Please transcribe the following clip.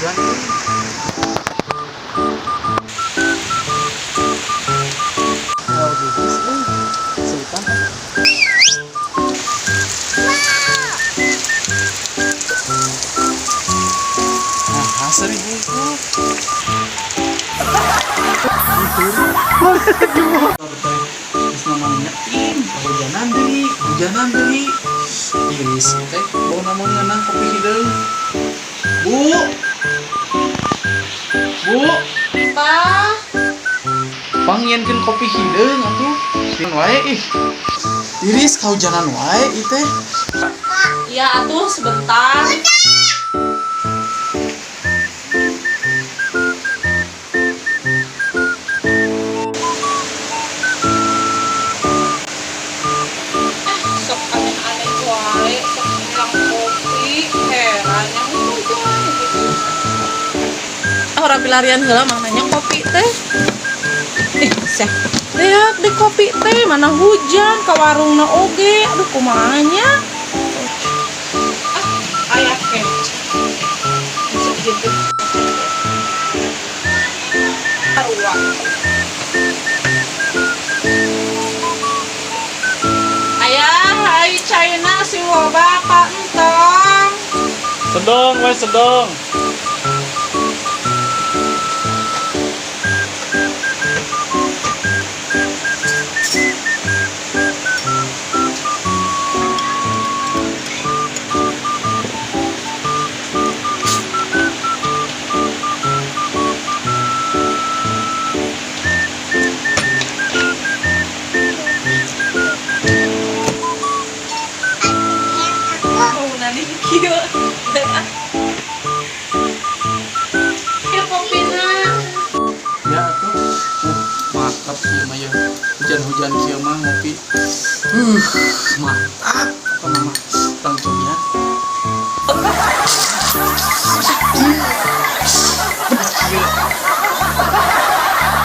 hujan. Oh, bibis sultan. Nah, hasil itu. Terus namanya hujanan deui. Iris teh bawa namanya nang kopi hideung. Bu. Bu, Pa, pangienkeun kopi hideung atuh. Sieun wae ih. Iris kahujanan wae ieu teh. iya atuh sebentar. Sok aneh-aneh wae, sok bilang kopi, heran yang hujan gitu. Orang pilarian heula mang nanya kopi teh. Seh, lihat deh kopi teh mana hujan ke warungna oge. Aduh kumahanya. Aya kecap. Bisa gitu. Arwah. Ayah, hai China si loba ka entong. Sedong we sedong. Oh, nani kieu. Kieu kopina. Ya atuh. Mantap sih mah ya. Hujan-hujan kieu mah ngopi. Mantap. Apa nama? Tangkungnya.